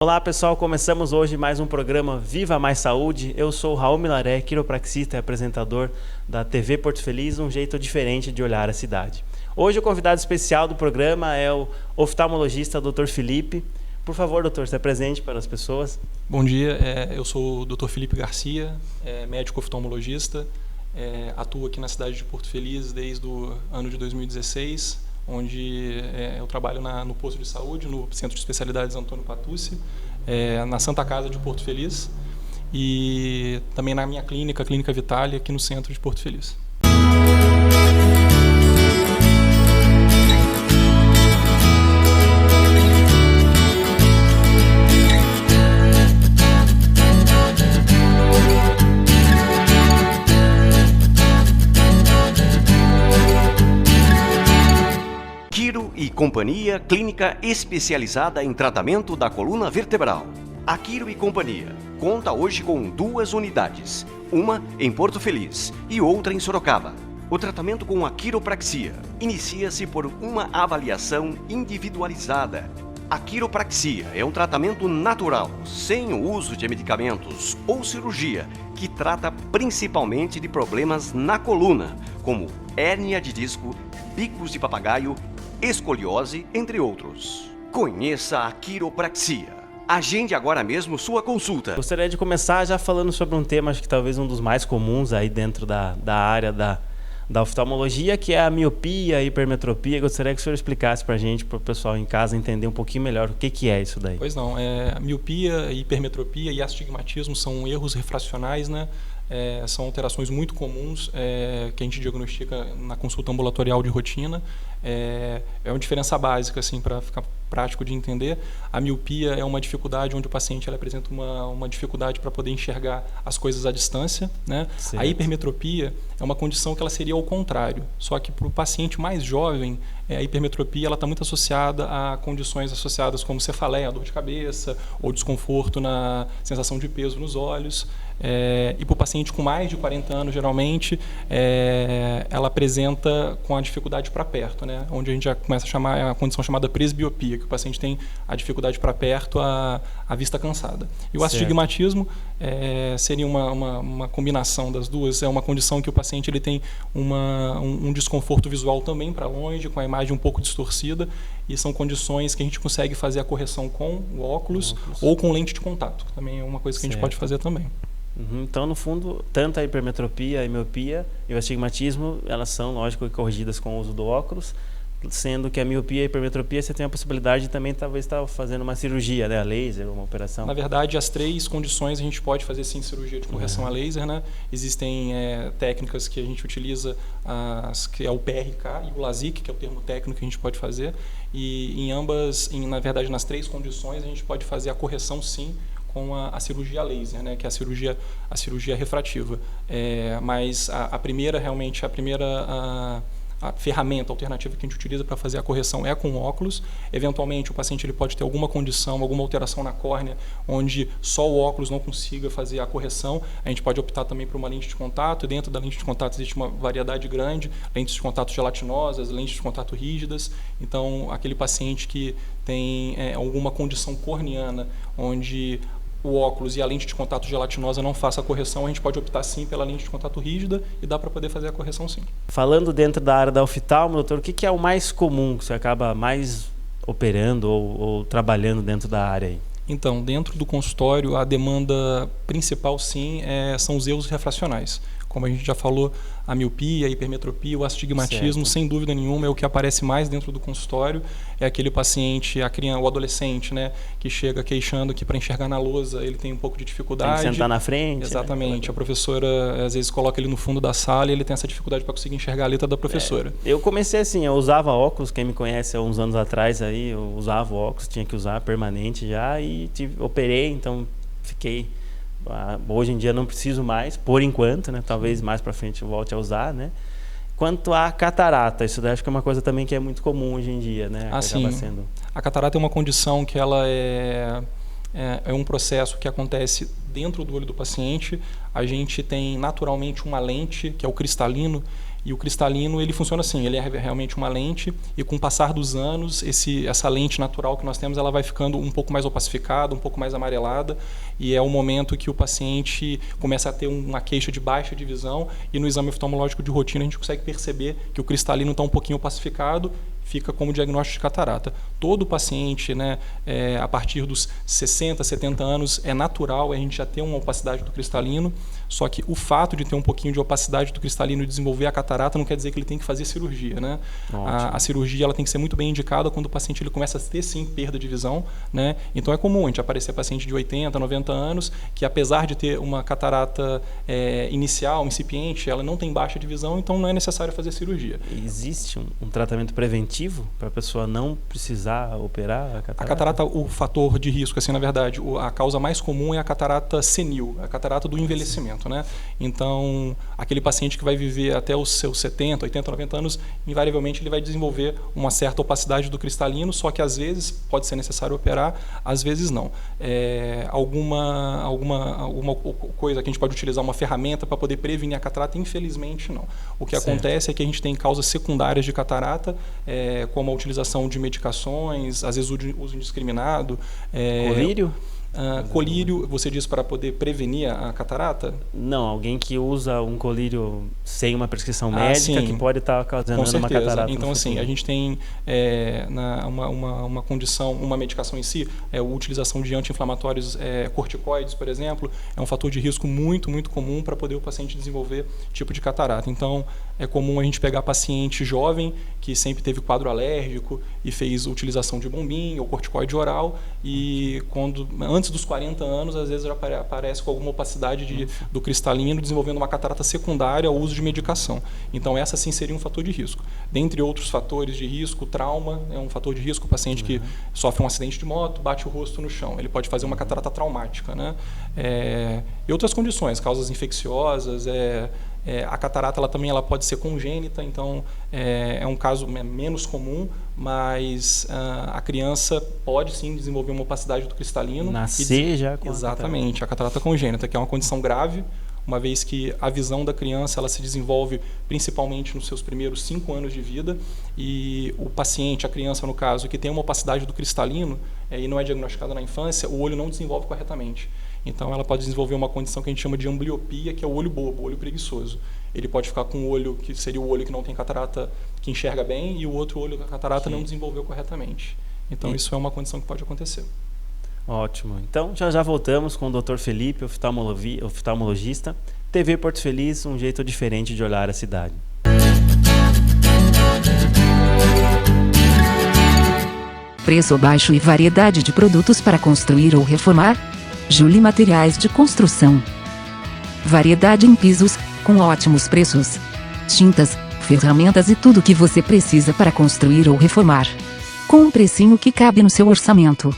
Olá pessoal, começamos hoje mais um programa Viva Mais Saúde. Eu sou o Raul Milaré, quiropraxista e apresentador da TV Porto Feliz, um jeito diferente de olhar a cidade. Hoje o convidado especial do programa é o oftalmologista Dr. Felipe. Por favor, doutor, se apresente para as pessoas. Bom dia, eu sou o Dr. Felipe Garcia, médico oftalmologista, atuo aqui na cidade de Porto Feliz desde o ano de 2016, onde eu trabalho no posto de saúde, no Centro de Especialidades Antônio Patucci, na Santa Casa de Porto Feliz e também na minha clínica, a Clínica Vitale, aqui no centro de Porto Feliz. Quiro e Companhia, clínica especializada em tratamento da coluna vertebral. A Quiro e Companhia conta hoje com 2 unidades, uma em Porto Feliz e outra em Sorocaba. O tratamento com a quiropraxia inicia-se por uma avaliação individualizada. A quiropraxia é um tratamento natural, sem o uso de medicamentos ou cirurgia, que trata principalmente de problemas na coluna, como hérnia de disco, bicos de papagaio, escoliose, entre outros. Conheça a quiropraxia. Agende agora mesmo sua consulta. Gostaria de começar já falando sobre um tema, acho que talvez um dos mais comuns aí dentro da área da oftalmologia, que é a miopia, a hipermetropia. Gostaria que o senhor explicasse para a gente, para o pessoal em casa entender um pouquinho melhor o que é isso daí. Pois não, a miopia, hipermetropia e astigmatismo são erros refracionais, né? São alterações muito comuns que a gente diagnostica na consulta ambulatorial de rotina. É uma diferença básica, assim, para ficar prático de entender. A miopia é uma dificuldade onde o paciente apresenta uma dificuldade para poder enxergar as coisas à distância, né? A hipermetropia é uma condição que ela seria ao contrário, só que para o paciente mais jovem, a hipermetropia está muito associada a condições associadas como cefaleia, dor de cabeça ou desconforto na sensação de peso nos olhos. E para o paciente com mais de 40 anos, geralmente, ela apresenta com a dificuldade para perto, né? Onde a gente já começa a chamar a condição chamada presbiopia, que o paciente tem a dificuldade para perto, a vista cansada. E o astigmatismo seria uma combinação das duas. É uma condição que o paciente ele tem um desconforto visual também para longe, com a imagem um pouco distorcida, e são condições que a gente consegue fazer a correção com o óculos ou com lente de contato. Também é uma coisa que a gente pode fazer também. Então, no fundo, tanto a hipermetropia, a miopia e o astigmatismo, elas são, lógico, corrigidas com o uso do óculos, sendo que a miopia e a hipermetropia você tem a possibilidade de também talvez estar fazendo uma cirurgia, né, a laser, uma operação. Na verdade, as 3 condições a gente pode fazer sim cirurgia de correção a laser, né? Existem técnicas que a gente utiliza, que é o PRK e o LASIK, que é o termo técnico que a gente pode fazer, e em ambas, na verdade, nas 3 condições a gente pode fazer a correção sim com a cirurgia laser, né, que é a cirurgia refrativa. Mas a primeira ferramenta alternativa que a gente utiliza para fazer a correção é com óculos. Eventualmente, o paciente ele pode ter alguma condição, alguma alteração na córnea, onde só o óculos não consiga fazer a correção. A gente pode optar também por uma lente de contato, e dentro da lente de contato existe uma variedade grande, lentes de contato gelatinosas, lentes de contato rígidas. Então, aquele paciente que tem alguma condição corneana, onde o óculos e a lente de contato gelatinosa não faça a correção, a gente pode optar sim pela lente de contato rígida e dá para poder fazer a correção sim. Falando dentro da área da oftalmo, doutor, o que é o mais comum que você acaba mais operando ou trabalhando dentro da área aí? Então, dentro do consultório, a demanda principal sim são os erros refracionais. Como a gente já falou, a miopia, a hipermetropia, o astigmatismo, sem dúvida nenhuma, é o que aparece mais dentro do consultório. É aquele paciente, a criança, o adolescente, né, que chega queixando que para enxergar na lousa ele tem um pouco de dificuldade. Tem que sentar na frente. Exatamente. Né? A professora, às vezes, coloca ele no fundo da sala e ele tem essa dificuldade para conseguir enxergar a letra da professora. Eu comecei assim, eu usava óculos, quem me conhece há uns anos atrás, aí, eu usava óculos, tinha que usar permanente já e operei, então fiquei... Hoje em dia não preciso mais, por enquanto, né? Talvez mais para frente eu volte a usar, né? Quanto à catarata, isso daí acho que é uma coisa também que é muito comum hoje em dia, né? Sim. A catarata é uma condição que ela é um processo que acontece dentro do olho do paciente. A gente tem naturalmente uma lente, que é o cristalino, E o cristalino, ele funciona assim, ele é realmente uma lente, e com o passar dos anos, essa lente natural que nós temos, ela vai ficando um pouco mais opacificada, um pouco mais amarelada, e é o momento que o paciente começa a ter uma queixa de baixa de visão, e no exame oftalmológico de rotina a gente consegue perceber que o cristalino está um pouquinho opacificado, fica como diagnóstico de catarata. Todo paciente, né, a partir dos 60, 70 anos, é natural a gente já ter uma opacidade do cristalino, só que o fato de ter um pouquinho de opacidade do cristalino e desenvolver a catarata não quer dizer que ele tem que fazer cirurgia, né? A cirurgia ela tem que ser muito bem indicada quando o paciente ele começa a ter, sim, perda de visão, né? Então é comum a gente aparecer paciente de 80, 90 anos, que apesar de ter uma catarata inicial, incipiente, ela não tem baixa de visão, então não é necessário fazer cirurgia. Existe um tratamento preventivo para a pessoa não precisar operar a catarata? A catarata, o fator de risco, assim, na verdade, a causa mais comum é a catarata senil, a catarata do envelhecimento, né? Então, aquele paciente que vai viver até os seus 70, 80, 90 anos, invariavelmente ele vai desenvolver uma certa opacidade do cristalino, só que às vezes pode ser necessário operar, às vezes não. Alguma coisa que a gente pode utilizar, uma ferramenta para poder prevenir a catarata, infelizmente não. O que acontece é que a gente tem causas secundárias de catarata, como a utilização de medicações, às vezes o uso indiscriminado. Colírio? Colírio, você diz para poder prevenir a catarata? Não, alguém que usa um colírio sem uma prescrição médica, que pode estar causando uma catarata. Então, assim, a gente tem uma condição, uma medicação em si, a utilização de anti-inflamatórios corticoides, por exemplo, é um fator de risco muito, muito comum para poder o paciente desenvolver tipo de catarata. Então, é comum a gente pegar paciente jovem que sempre teve quadro alérgico e fez utilização de bombinha ou corticoide oral, e antes dos 40 anos, às vezes já aparece com alguma opacidade do cristalino, desenvolvendo uma catarata secundária ao uso de medicação. Então, essa sim seria um fator de risco. Dentre outros fatores de risco, trauma é um fator de risco. O paciente que sofre um acidente de moto, bate o rosto no chão, ele pode fazer uma catarata traumática, né? E outras condições, causas infecciosas, a catarata ela pode ser congênita, então é um caso menos comum, mas a criança pode sim desenvolver uma opacidade do cristalino. Nascer já com exatamente, a catarata congênita, que é uma condição grave, uma vez que a visão da criança ela se desenvolve principalmente nos seus primeiros 5 anos de vida, e o paciente, a criança no caso, que tem uma opacidade do cristalino e não é diagnosticada na infância, o olho não desenvolve corretamente. Então, ela pode desenvolver uma condição que a gente chama de ambliopia, que é o olho bobo, o olho preguiçoso. Ele pode ficar com um olho que seria o olho que não tem catarata, que enxerga bem, e o outro olho, a catarata, não desenvolveu corretamente. Então, isso é uma condição que pode acontecer. Ótimo. Então, já voltamos com o Dr. Felipe, oftalmologista. TV Porto Feliz, um jeito diferente de olhar a cidade. Preço baixo e variedade de produtos para construir ou reformar? Julie Materiais de Construção. Variedade em pisos, com ótimos preços. Tintas, ferramentas e tudo o que você precisa para construir ou reformar. Com um precinho que cabe no seu orçamento.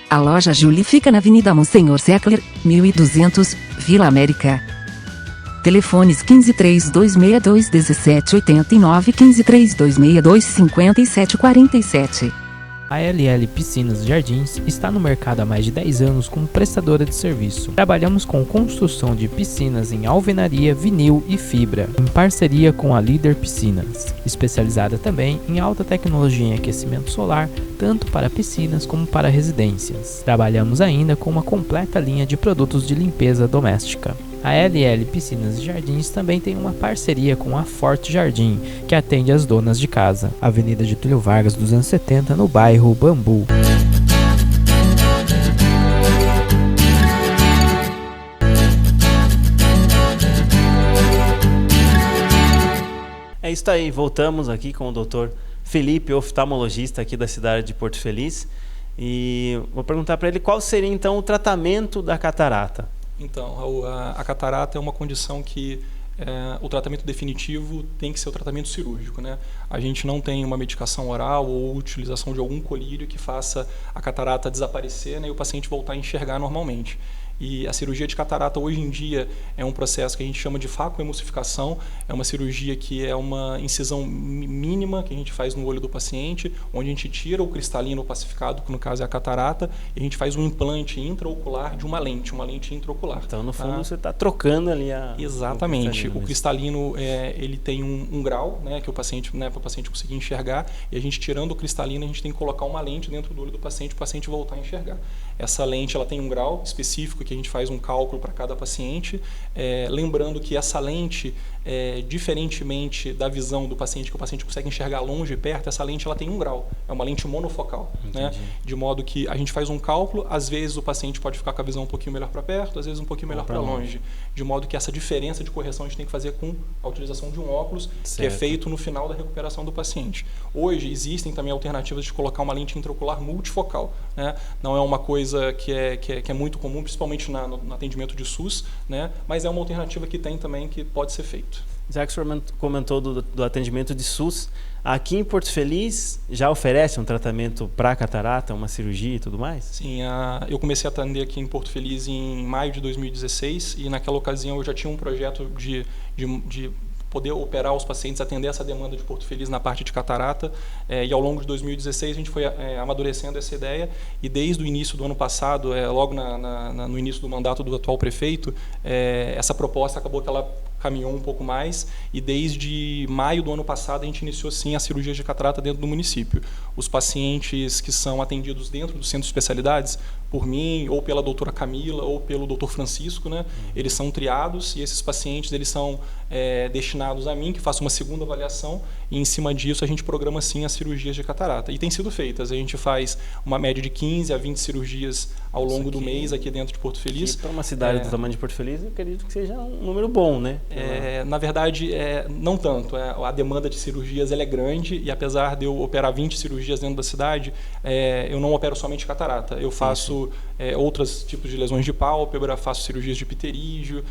A loja Julie fica na Avenida Monsenhor Seckler, 1200, Vila América. Telefones 1532621789 e 1532625747. A LL Piscinas e Jardins está no mercado há mais de 10 anos como prestadora de serviço. Trabalhamos com construção de piscinas em alvenaria, vinil e fibra, em parceria com a Líder Piscinas, especializada também em alta tecnologia em aquecimento solar, tanto para piscinas como para residências. Trabalhamos ainda com uma completa linha de produtos de limpeza doméstica. A LL Piscinas e Jardins também tem uma parceria com a Forte Jardim, que atende as donas de casa. Avenida Getúlio Vargas 270, no bairro Bambu. É isso aí, voltamos aqui com o Dr. Felipe, oftalmologista aqui da cidade de Porto Feliz. E vou perguntar para ele qual seria então o tratamento da catarata. Então, a catarata é uma condição que o tratamento definitivo tem que ser o tratamento cirúrgico, né? A gente não tem uma medicação oral ou utilização de algum colírio que faça a catarata desaparecer, né, e o paciente voltar a enxergar normalmente. E a cirurgia de catarata hoje em dia é um processo que a gente chama de facoemulsificação. É uma cirurgia que é uma incisão mínima que a gente faz no olho do paciente, onde a gente tira o cristalino opacificado, que no caso é a catarata, e a gente faz um implante intraocular de uma lente intraocular. Então, no fundo, você está trocando ali a... Exatamente. O cristalino, ele tem um grau, né, que o paciente, né, para o paciente conseguir enxergar, e a gente tirando o cristalino, a gente tem que colocar uma lente dentro do olho do paciente para o paciente voltar a enxergar. Essa lente, ela tem um grau específico que a gente faz um cálculo para cada paciente, lembrando que essa lente, diferentemente da visão do paciente, que o paciente consegue enxergar longe e perto, essa lente ela tem um grau, é uma lente monofocal, né? De modo que a gente faz um cálculo, às vezes o paciente pode ficar com a visão um pouquinho melhor para perto, às vezes um pouquinho melhor para longe, de modo que essa diferença de correção a gente tem que fazer com a utilização de um óculos, certo, que é feito no final da recuperação do paciente. Hoje existem também alternativas de colocar uma lente intraocular multifocal, né? Não é uma coisa que é muito comum, principalmente no atendimento de SUS, né? Mas é uma alternativa que tem também que pode ser feito. Já que o senhor comentou do atendimento de SUS, aqui em Porto Feliz já oferece um tratamento para catarata, uma cirurgia e tudo mais? Sim, eu comecei a atender aqui em Porto Feliz em maio de 2016 e naquela ocasião eu já tinha um projeto de poder operar os pacientes, atender essa demanda de Porto Feliz na parte de catarata, e ao longo de 2016 a gente foi amadurecendo essa ideia, e desde o início do ano passado, logo no início do mandato do atual prefeito, essa proposta acabou que ela caminhou um pouco mais, e desde maio do ano passado a gente iniciou sim a cirurgia de catarata dentro do município. Os pacientes que são atendidos dentro do centro de especialidades, por mim, ou pela doutora Camila, ou pelo doutor Francisco, né? Eles são triados, e esses pacientes eles são destinados a mim, que faço uma segunda avaliação, e em cima disso a gente programa sim as cirurgias de catarata. E tem sido feitas, a gente faz uma média de 15 a 20 cirurgias ao longo do mês aqui dentro de Porto Feliz. Para uma cidade do tamanho de Porto Feliz, eu acredito que seja um número bom, né? Na verdade, não tanto. A demanda de cirurgias ela é grande, e apesar de eu operar 20 cirurgias dentro da cidade, eu não opero somente catarata. Eu faço outros tipos de lesões de pálpebra, faço cirurgias de pterígio.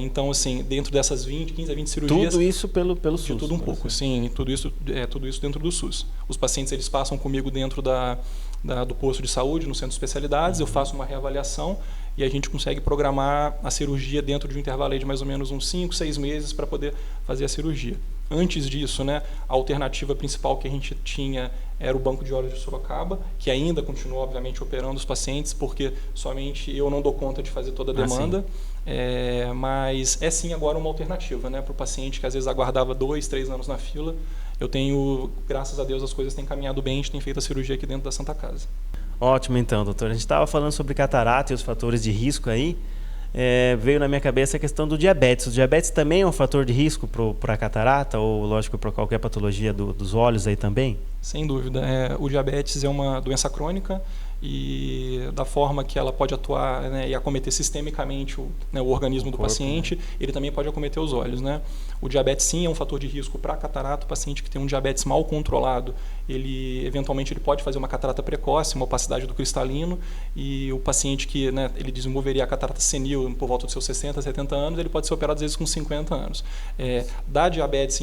Então, assim, dentro dessas 15 a 20 cirurgias... Tudo isso pelo SUS? De tudo um pouco, sim. Tudo isso dentro do SUS. Os pacientes eles passam comigo dentro do posto de saúde, no centro de especialidades, eu faço uma reavaliação e a gente consegue programar a cirurgia dentro de um intervalo de mais ou menos uns 5, 6 meses para poder fazer a cirurgia. Antes disso, né, a alternativa principal que a gente tinha era o Banco de Olhos de Sorocaba, que ainda continua, obviamente, operando os pacientes, porque somente eu não dou conta de fazer toda a demanda. Mas é sim agora uma alternativa, né, para o paciente que às vezes aguardava 2, 3 anos na fila. Eu tenho, graças a Deus, as coisas têm caminhado bem, a gente tem feito a cirurgia aqui dentro da Santa Casa. Ótimo, então, doutor. A gente estava falando sobre catarata e os fatores de risco aí. Veio na minha cabeça a questão do diabetes. O diabetes também é um fator de risco para a catarata ou, lógico, para qualquer patologia dos olhos aí também? Sem dúvida. O diabetes é uma doença crônica e da forma que ela pode atuar, né, e acometer sistemicamente o organismo do paciente, né? Ele também pode acometer os olhos, né? O diabetes sim é um fator de risco para a catarata. O paciente que tem um diabetes mal controlado, ele eventualmente ele pode fazer uma catarata precoce, uma opacidade do cristalino, e o paciente que, né, ele desenvolveria a catarata senil por volta dos seus 60, 70 anos, ele pode ser operado às vezes com 50 anos. Da diabetes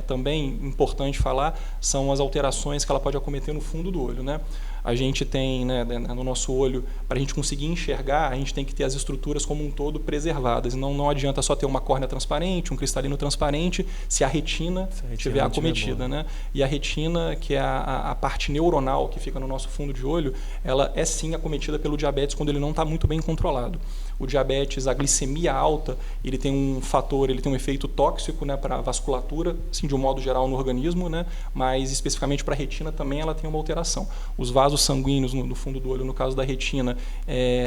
também importante falar são as alterações que ela pode acometer no fundo do olho, né? A gente tem, né, no nosso olho, para a gente conseguir enxergar, a gente tem que ter as estruturas como um todo preservadas. Não adianta só ter uma córnea transparente, um cristalino transparente, se a retina estiver acometida, né? E a retina, que é a parte neuronal que fica no nosso fundo de olho, ela é sim acometida pelo diabetes quando ele não está muito bem controlado. O diabetes, a glicemia alta, ele tem um efeito tóxico, né, para a vasculatura, assim, de um modo geral no organismo, né, mas especificamente para a retina também ela tem uma alteração. Os vasos sanguíneos no fundo do olho, no caso da retina,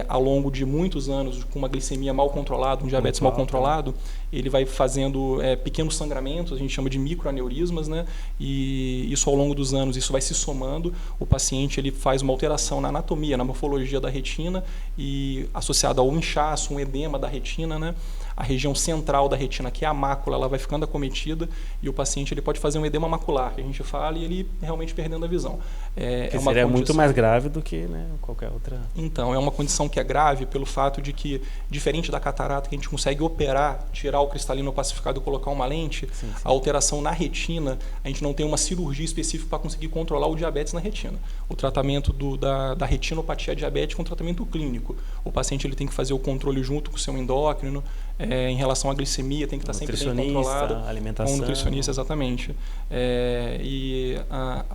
ao longo de muitos anos, com uma glicemia mal controlada, um diabetes mal controlado, ele vai fazendo pequenos sangramentos, a gente chama de microaneurismas, né, e isso ao longo dos anos, isso vai se somando, o paciente ele faz uma alteração na anatomia, na morfologia da retina, e associado ao inchaço, um edema da retina, né? A região central da retina, que é a mácula, ela vai ficando acometida e o paciente ele pode fazer um edema macular, que a gente fala, e ele realmente perdendo a visão. Seria muito mais grave do que, né, qualquer outra. Então, é uma condição que é grave pelo fato de que, diferente da catarata, que a gente consegue operar, tirar o cristalino opacificado e colocar uma lente, Sim. a alteração na retina, a gente não tem uma cirurgia específica para conseguir controlar o diabetes na retina. O tratamento da retinopatia diabética é um tratamento clínico. O paciente ele tem que fazer o controle junto com o seu endócrino, em relação à glicemia, tem que estar sempre bem controlado. Alimentação. Com o nutricionista, exatamente.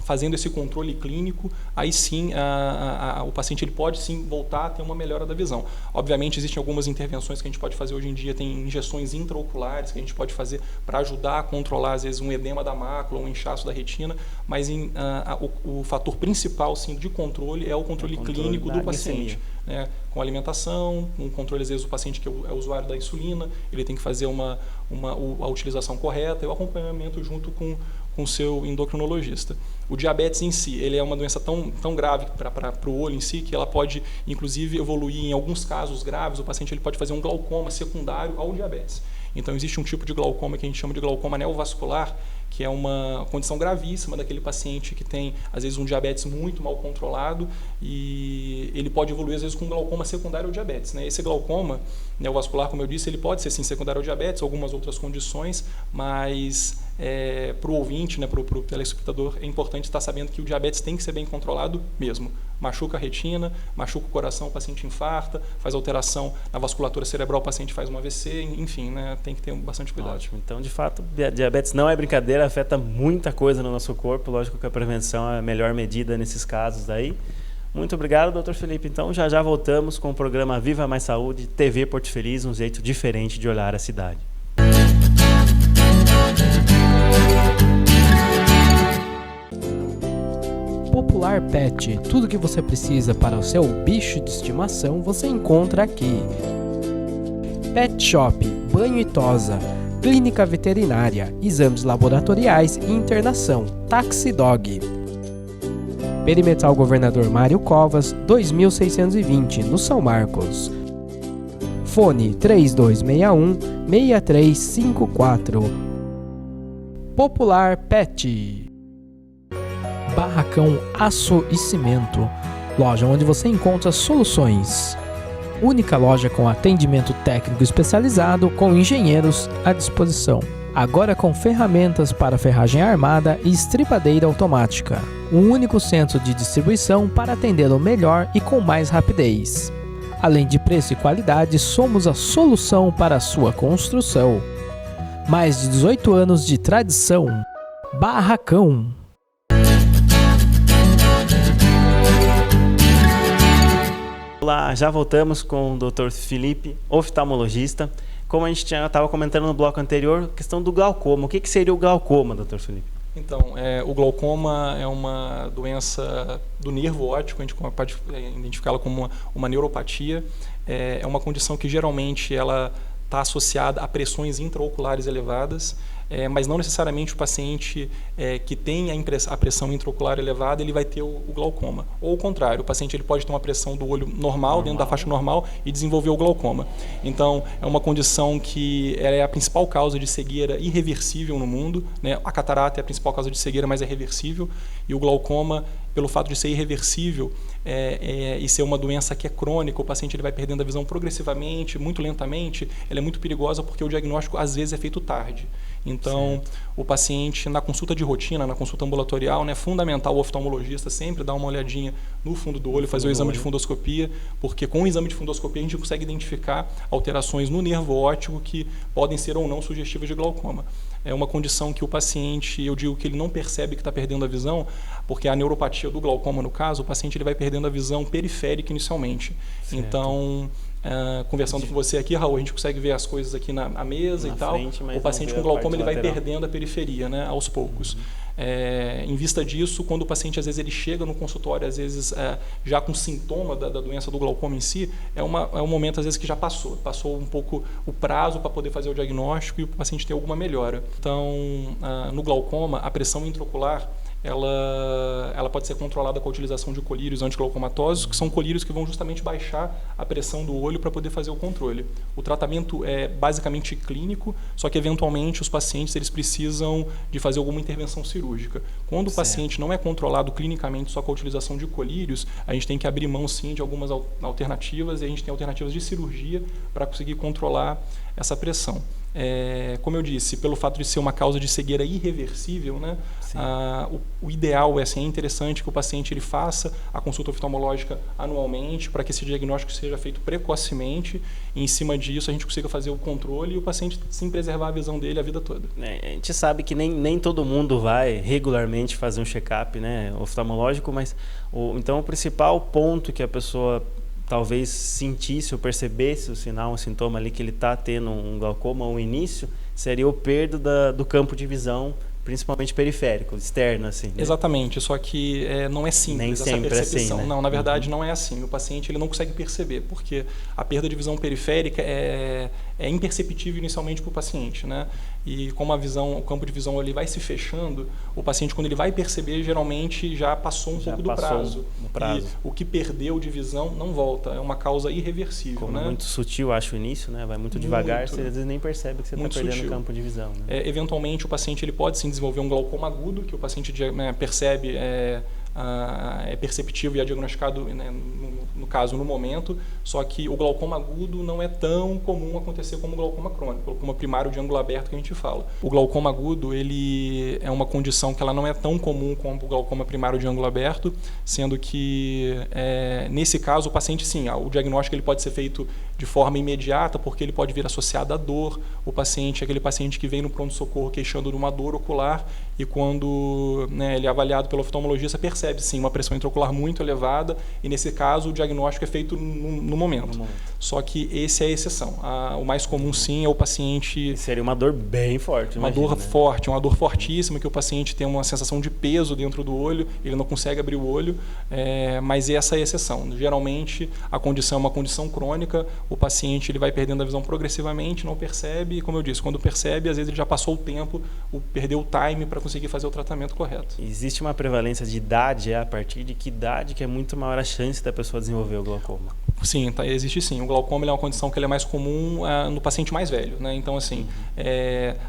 Fazendo esse controle clínico, aí sim o paciente ele pode sim voltar a ter uma melhora da visão. Obviamente existem algumas intervenções que a gente pode fazer hoje em dia, tem injeções intraoculares que a gente pode fazer para ajudar a controlar às vezes um edema da mácula, um inchaço da retina, mas o fator principal sim de controle é o controle clínico do paciente. Né, com alimentação, com controle, às vezes, o paciente que é usuário da insulina, ele tem que fazer a utilização correta e o acompanhamento junto com o seu endocrinologista. O diabetes em si, ele é uma doença tão grave para o olho em si, que ela pode, inclusive, evoluir em alguns casos graves, o paciente ele pode fazer um glaucoma secundário ao diabetes. Então, existe um tipo de glaucoma que a gente chama de glaucoma neovascular, que é uma condição gravíssima daquele paciente que tem, às vezes, um diabetes muito mal controlado e ele pode evoluir, às vezes, com um glaucoma secundário ao diabetes. Né? Esse glaucoma neovascular, como eu disse, ele pode ser, sim, secundário ao diabetes, algumas outras condições, mas para o ouvinte, né, para o telespectador, é importante estar sabendo que o diabetes tem que ser bem controlado mesmo. Machuca a retina, machuca o coração, o paciente infarta, faz alteração na vasculatura cerebral, o paciente faz um AVC, enfim, né, tem que ter bastante cuidado. Ótimo. Então, de fato, diabetes não é brincadeira, afeta muita coisa no nosso corpo. Lógico que a prevenção é a melhor medida nesses casos aí. Muito obrigado, Dr. Felipe. Então, já voltamos com o programa Viva Mais Saúde, TV Porto Feliz, um jeito diferente de olhar a cidade. Popular Pet, tudo que você precisa para o seu bicho de estimação você encontra aqui. Pet Shop, banho e tosa, clínica veterinária, exames laboratoriais e internação, Taxi Dog. Perimetral Governador Mário Covas, 2620, no São Marcos. Fone 3261-6354. Popular Pet. Barracão Aço e Cimento, loja onde você encontra soluções. Única loja com atendimento técnico especializado com engenheiros à disposição. Agora com ferramentas para ferragem armada e estripadeira automática. Um único centro de distribuição para atendê-lo melhor e com mais rapidez. Além de preço e qualidade, somos a solução para a sua construção. Mais de 18 anos de tradição. Barracão. Olá, já voltamos com o Dr. Felipe, oftalmologista. Como a gente estava comentando no bloco anterior, questão do glaucoma. O que seria o glaucoma, Dr. Felipe? Então, o glaucoma é uma doença do nervo óptico, a gente pode identificá-la como uma neuropatia. É uma condição que geralmente ela está associada a pressões intraoculares elevadas, mas não necessariamente o paciente que tem a pressão intraocular elevada, ele vai ter o glaucoma. Ou o contrário, o paciente ele pode ter uma pressão do olho normal, dentro da faixa normal, e desenvolver o glaucoma. Então, é uma condição que é a principal causa de cegueira irreversível no mundo, né? A catarata é a principal causa de cegueira, mas é reversível, e o glaucoma, pelo fato de ser irreversível e ser uma doença que é crônica, o paciente ele vai perdendo a visão progressivamente, muito lentamente, ela é muito perigosa porque o diagnóstico às vezes é feito tarde. Então, o paciente, na consulta de rotina, na consulta ambulatorial, é fundamental o oftalmologista sempre dar uma olhadinha no fundo do olho, fazer o exame de fundoscopia, porque com o exame de fundoscopia a gente consegue identificar alterações no nervo óptico que podem ser ou não sugestivas de glaucoma. É uma condição que o paciente, eu digo que ele não percebe que está perdendo a visão, porque a neuropatia do glaucoma, no caso, o paciente ele vai perdendo a visão periférica inicialmente. Certo. Então, conversando com você aqui, Raul, a gente consegue ver as coisas aqui na mesa e tal. Frente, o paciente com glaucoma ele vai perdendo a periferia, né, aos poucos. Em vista disso, quando o paciente às vezes ele chega no consultório, às vezes já com sintoma da doença do glaucoma em si, é um momento às vezes que já passou um pouco o prazo para poder fazer o diagnóstico e o paciente ter alguma melhora. Então, no glaucoma, a pressão intraocular ela pode ser controlada com a utilização de colírios antiglaucomatosos, que são colírios que vão justamente baixar a pressão do olho para poder fazer o controle. O tratamento é basicamente clínico, só que eventualmente os pacientes eles precisam de fazer alguma intervenção cirúrgica. Quando o paciente não é controlado clinicamente só com a utilização de colírios, a gente tem que abrir mão sim de algumas alternativas, e a gente tem alternativas de cirurgia para conseguir controlar essa pressão. Como eu disse, pelo fato de ser uma causa de cegueira irreversível, né, o ideal é interessante que o paciente ele faça a consulta oftalmológica anualmente para que esse diagnóstico seja feito precocemente, e em cima disso a gente consiga fazer o controle e o paciente sim preservar a visão dele a vida toda. A gente sabe que nem todo mundo vai regularmente fazer um check-up, né, oftalmológico, mas então o principal ponto que a pessoa talvez sentisse ou percebesse o sinal, um sintoma ali que ele está tendo um glaucoma, um início, seria o perda do campo de visão, principalmente periférico, externo, assim. Né? Exatamente, só que não é simples essa percepção. Assim, né? Não, na verdade não é assim. O paciente ele não consegue perceber, porque a perda de visão periférica é imperceptível inicialmente para o paciente, né? E como o campo de visão ele vai se fechando, o paciente quando ele vai perceber, geralmente já passou um pouco do prazo. E o que perdeu de visão não volta, é uma causa irreversível. Como né? É muito sutil, acho, o início, né? Vai muito devagar, você às vezes nem percebe que você está perdendo o campo de visão. Né? Eventualmente o paciente ele pode sim desenvolver um glaucoma agudo, que o paciente percebe, é perceptível e é diagnosticado, né, no caso, no momento, só que o glaucoma agudo não é tão comum acontecer como o glaucoma crônico, o glaucoma primário de ângulo aberto que a gente fala. O glaucoma agudo ele é uma condição que ela não é tão comum como o glaucoma primário de ângulo aberto, sendo que, nesse caso, o paciente, sim, o diagnóstico ele pode ser feito de forma imediata, porque ele pode vir associado à dor. O paciente é aquele paciente que vem no pronto-socorro queixando de uma dor ocular e quando, né, ele é avaliado pelo oftalmologista, percebe sim uma pressão intraocular muito elevada e nesse caso o diagnóstico é feito no momento. Só que esse é a exceção. O mais comum sim é o paciente... Seria uma dor bem forte, uma dor forte, uma dor fortíssima, que o paciente tem uma sensação de peso dentro do olho, ele não consegue abrir o olho, mas essa é a exceção. Geralmente a condição é uma condição crônica, o paciente ele vai perdendo a visão progressivamente, não percebe, e como eu disse, quando percebe, às vezes ele já passou o tempo, perdeu o time para conseguir fazer o tratamento correto. Existe uma prevalência de idade, a partir de que idade que é muito maior a chance da pessoa desenvolver o glaucoma? Sim, existe sim. O glaucoma é uma condição que ele é mais comum no paciente mais velho, né? Então, assim,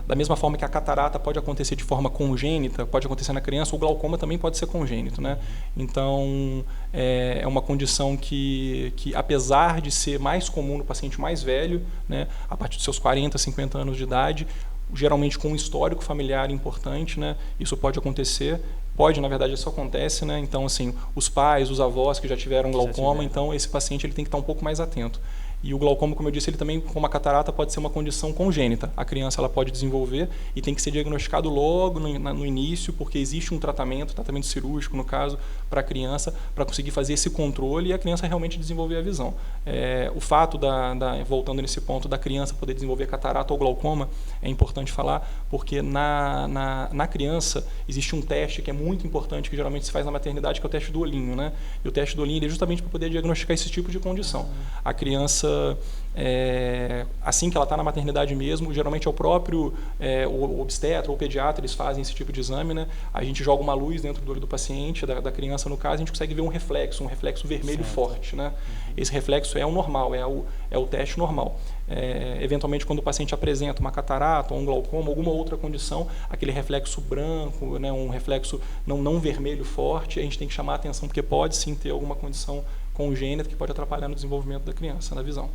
da mesma forma que a catarata pode acontecer de forma congênita, pode acontecer na criança, o glaucoma também pode ser congênito, né? Então, é uma condição que apesar de ser mais comum no paciente mais velho, né, a partir dos seus 40, 50 anos de idade, geralmente com um histórico familiar importante, né, isso pode acontecer. Na verdade, isso acontece, né? Então, assim, os pais, os avós que já tiveram glaucoma, então esse paciente ele tem que estar um pouco mais atento. E o glaucoma, como eu disse, ele também, como a catarata, pode ser uma condição congênita. A criança ela pode desenvolver e tem que ser diagnosticado logo no início, porque existe um tratamento cirúrgico, no caso, para a criança, para conseguir fazer esse controle e a criança realmente desenvolver a visão. O fato, voltando nesse ponto, da criança poder desenvolver catarata ou glaucoma, é importante falar, porque na criança existe um teste que é muito importante, que geralmente se faz na maternidade, que é o teste do olhinho, né? E o teste do olhinho ele é justamente para poder diagnosticar esse tipo de condição. A criança, assim que ela está na maternidade mesmo, geralmente é o próprio o obstetra ou o pediatra, eles fazem esse tipo de exame, né? A gente joga uma luz dentro do olho do paciente, da criança no caso, a gente consegue ver um reflexo vermelho forte, né? Esse reflexo é o normal, é o teste normal. Eventualmente, quando o paciente apresenta uma catarata ou um glaucoma, alguma outra condição, aquele reflexo branco, né, um reflexo não vermelho forte, a gente tem que chamar a atenção, porque pode sim ter alguma condição congênita que pode atrapalhar no desenvolvimento da criança, na visão.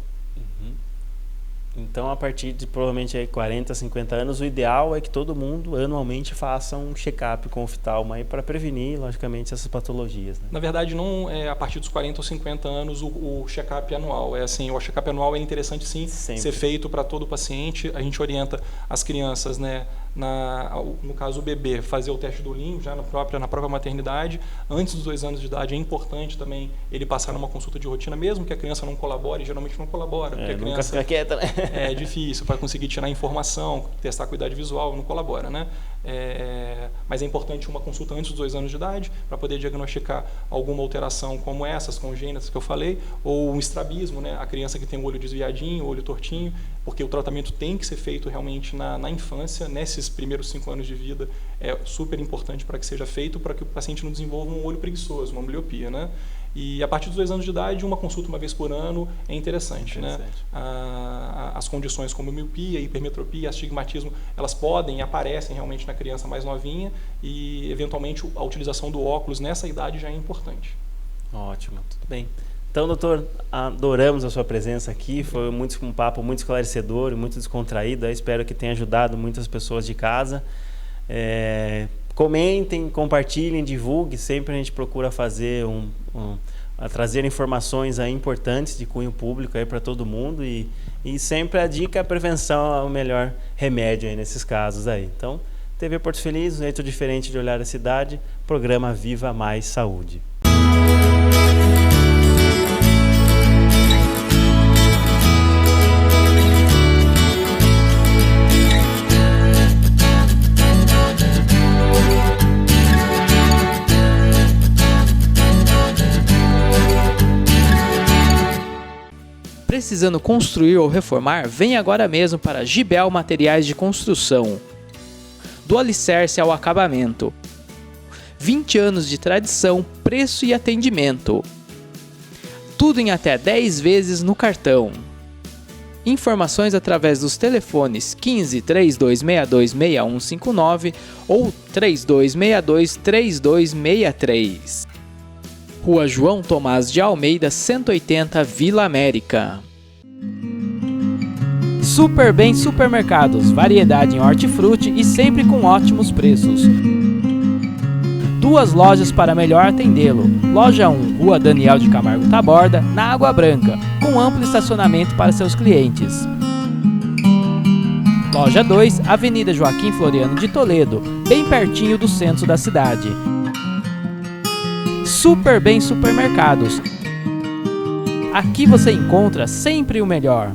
Então, a partir de provavelmente 40, 50 anos, o ideal é que todo mundo anualmente faça um check-up com oftalmo para prevenir, logicamente, essas patologias. Né? Na verdade, não é a partir dos 40 ou 50 anos o check-up anual. O check-up anual é interessante sim ser feito para todo paciente. A gente orienta as crianças, né, no caso o bebê, fazer o teste do olhinho já na própria maternidade. Antes dos 2 anos de idade é importante também ele passar numa consulta de rotina, mesmo que a criança não colabore, geralmente não colabora. Porque a criança nunca fica quieta, né? É difícil para conseguir tirar informação, testar a acuidade visual, não colabora, né? Mas é importante uma consulta antes dos 2 anos de idade para poder diagnosticar alguma alteração como essas congênitas que eu falei, ou um estrabismo, né? A criança que tem o olho desviadinho, o olho tortinho, porque o tratamento tem que ser feito realmente na infância, nesses nesses primeiros 5 anos de vida é super importante para que seja feito, para que o paciente não desenvolva um olho preguiçoso, uma ambliopia, né? E a partir dos 2 anos de idade, uma consulta uma vez por ano é interessante, né? As condições como miopia, hipermetropia, astigmatismo, elas podem e aparecem realmente na criança mais novinha e, eventualmente, a utilização do óculos nessa idade já é importante. Ótimo, tudo bem. Então, doutor, adoramos a sua presença aqui, foi um papo muito esclarecedor e muito descontraído. Eu espero que tenha ajudado muitas pessoas de casa. Comentem, compartilhem, divulguem. Sempre a gente procura fazer trazer informações aí importantes de cunho público para todo mundo e sempre a dica, a prevenção é o melhor remédio aí nesses casos aí. Então, TV Porto Feliz, um jeito diferente de olhar a cidade, programa Viva Mais Saúde. Precisando construir ou reformar? Vem agora mesmo para Gibel Materiais de Construção. Do alicerce ao acabamento. 20 anos de tradição, preço e atendimento. Tudo em até 10 vezes no cartão. Informações através dos telefones 15 3262 6159 ou 3262 3263. Rua João Tomás de Almeida, 180, Vila América. Super Bem Supermercados, variedade em hortifruti e sempre com ótimos preços. 2 lojas para melhor atendê-lo. Loja 1, Rua Daniel de Camargo Taborda, na Água Branca, com amplo estacionamento para seus clientes. Loja 2, Avenida Joaquim Floriano de Toledo, bem pertinho do centro da cidade. Super Bem Supermercados. Aqui você encontra sempre o melhor.